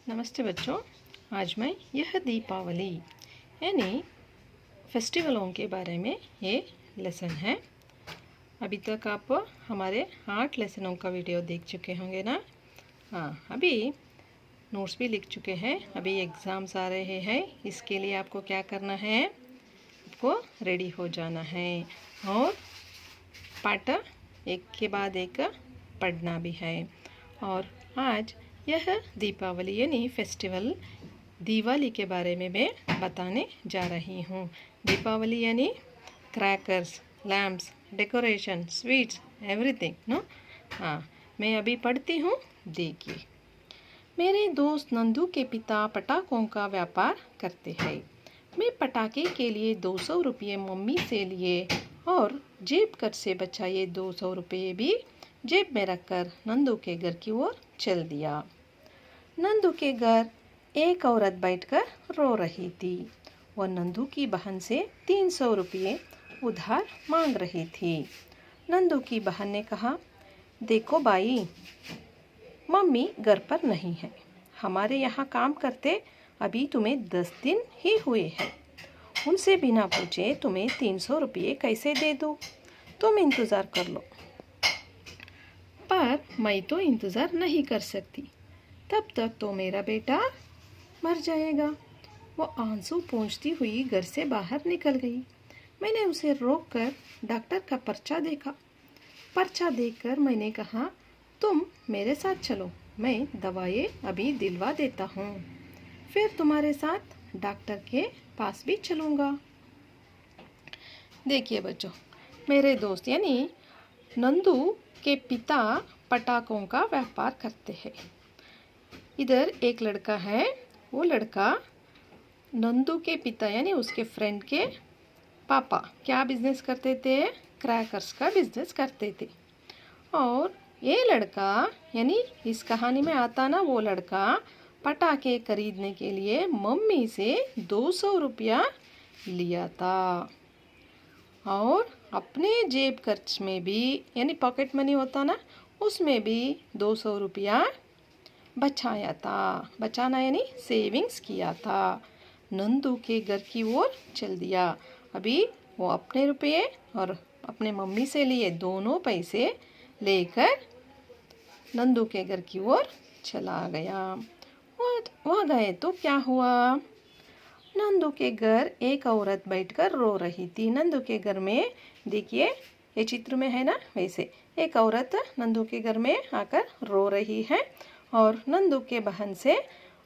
नमस्ते बच्चों। आज मैं यह दीपावली यानी फेस्टिवलों के बारे में ये लेसन है। अभी तक आप हमारे 8 लेसनों का वीडियो देख चुके होंगे ना। हाँ, अभी नोट्स भी लिख चुके हैं। अभी एग्ज़ाम्स आ रहे हैं, इसके लिए आपको क्या करना है, आपको रेडी हो जाना है और पाठ एक के बाद एक पढ़ना भी है। और आज यह दीपावली यानी फेस्टिवल दिवाली के बारे में मैं बताने जा रही हूँ। दीपावली यानी crackers, lamps, decoration, sweets, everything no. हाँ, मैं अभी पढ़ती हूँ, देखिए। मेरे दोस्त नंदू के पिता पटाखों का व्यापार करते हैं। मैं पटाखे के लिए 200 रुपये मम्मी से लिए और जेब कर से बचाए 200 रुपये भी जेब में रखकर नंदू के घर की ओर चल दिया। नंदू के घर एक औरत बैठकर रो रही थी। वह नंदू की बहन से 300 रुपये उधार मांग रही थी। नंदू की बहन ने कहा, देखो बाई, मम्मी घर पर नहीं है। हमारे यहाँ काम करते अभी तुम्हें 10 दिन ही हुए हैं। उनसे बिना पूछे तुम्हें 300 रुपये कैसे दे दूँ? तुम इंतज़ार कर लो। पर मैं तो इंतज़ार नहीं कर सकती, तब तक तो मेरा बेटा मर जाएगा। वो आंसू पोंछती हुई घर से बाहर निकल गई। मैंने उसे रोककर डॉक्टर का पर्चा देखा। पर्चा देखकर मैंने कहा, तुम मेरे साथ चलो, मैं दवाएं अभी दिलवा देता हूँ, फिर तुम्हारे साथ डॉक्टर के पास भी चलूँगा। देखिए बच्चों, मेरे दोस्त यानी नंदू के पिता पटाखों का व्यापार करते हैं। इधर एक लड़का है, वो लड़का नंदू के पिता यानी उसके फ्रेंड के पापा क्या बिजनेस करते थे? क्रैकर्स का बिजनेस करते थे। और ये लड़का यानी इस कहानी में आता ना, वो लड़का पटाखे खरीदने के लिए मम्मी से 200 रुपया लिया था और अपने जेब खर्च में भी यानी पॉकेट मनी होता ना, उसमें भी 200 रुपया बचाया था। बचाना यानी सेविंग्स किया था। नंदू के घर की ओर चल दिया। अभी वो अपने रुपये और अपने मम्मी से लिए दोनों पैसे लेकर नंदू के घर की ओर चला गया। वहाँ गए तो क्या हुआ? नंदू के घर एक औरत बैठकर रो रही थी। नंदू के घर में देखिए, ये चित्र में है ना, वैसे एक औरत नंदू के घर में आकर रो रही है और नंदू के बहन से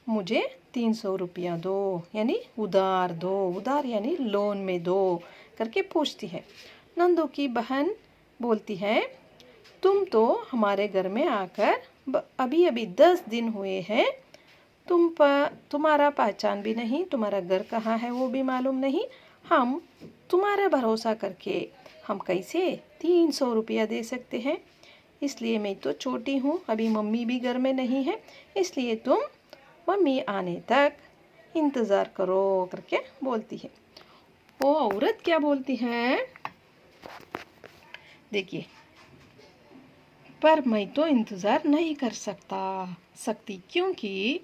मुझे 300 रुपया दो यानी उधार दो, उधार यानी लोन में दो करके पूछती है। नंदू की बहन बोलती है, तुम तो हमारे घर में आकर अभी अभी 10 दिन हुए हैं, तुम्हारा पहचान भी नहीं, तुम्हारा घर कहाँ है वो भी मालूम नहीं। हम तुम्हारा भरोसा करके हम कैसे 300 रुपया दे सकते हैं? इसलिए मैं तो छोटी हूँ, अभी मम्मी भी घर में नहीं है, इसलिए तुम मम्मी आने तक इंतज़ार करो करके बोलती है। वो औरत क्या बोलती है, देखिए, पर मैं तो इंतज़ार नहीं कर सकती क्योंकि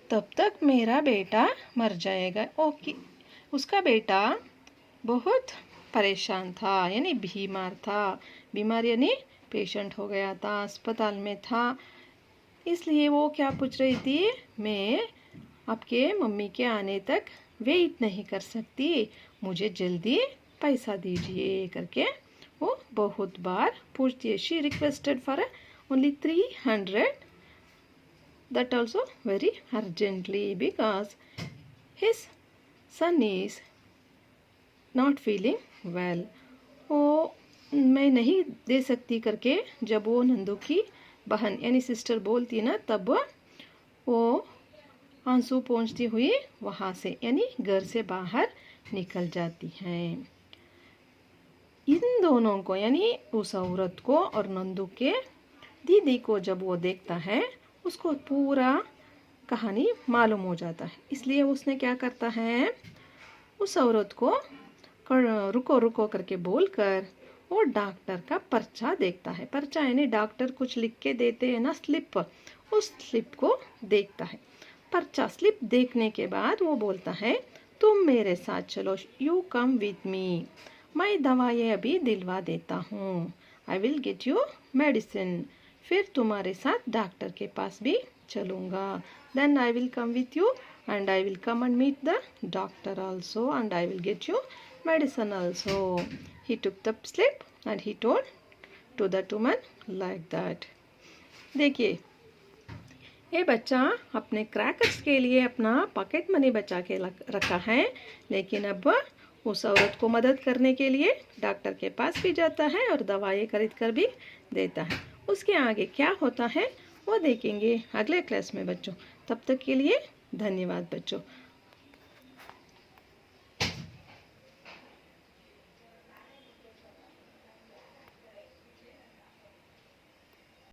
तब तक मेरा बेटा मर जाएगा। ओके, उसका बेटा बहुत परेशान था यानी बीमार था। बीमार यानी पेशेंट हो गया था, अस्पताल में था। इसलिए वो क्या पूछ रही थी, मैं आपके मम्मी के आने तक वेट नहीं कर सकती, मुझे जल्दी पैसा दीजिए करके वो बहुत बार पूछती है। She requested for only 300, that also very urgently because his son is not feeling well. वो मैं नहीं दे सकती करके जब वो नंदू की बहन यानी सिस्टर बोलती ना, तब वो आंसू पोंछती हुई वहाँ से यानी घर से बाहर निकल जाती हैं। इन दोनों को यानी उस औरत को और नंदू के दीदी को जब वो देखता है, उसको पूरा कहानी मालूम हो जाता है। इसलिए उसने क्या करता है, उस औरत को रुको रुको करके बोलकर वो डॉक्टर का पर्चा देखता है। पर्चा यानी डॉक्टर कुछ लिख के देते हैं ना, स्लिप, उस स्लिप को देखता है। पर्चा स्लिप देखने के बाद वो बोलता है तुम मेरे साथ चलो, यू कम विथ मी, मैं दवाई अभी दिलवा देता हूँ, I will get you medicine, फिर तुम्हारे साथ डॉक्टर के पास भी चलूँगा, then I will come with you and I will come and meet the doctor also and I will get you medicine also. He took the slip and he told to the woman like that. देखिए, ये बच्चा अपने crackers के लिए अपना pocket money बचा के रखा है, लेकिन अब उस औरत को मदद करने के लिए डॉक्टर के पास भी जाता है और दवाई खरीद कर भी देता है। उसके आगे क्या होता है वो देखेंगे अगले क्लास में बच्चों। तब तक के लिए धन्यवाद बच्चों।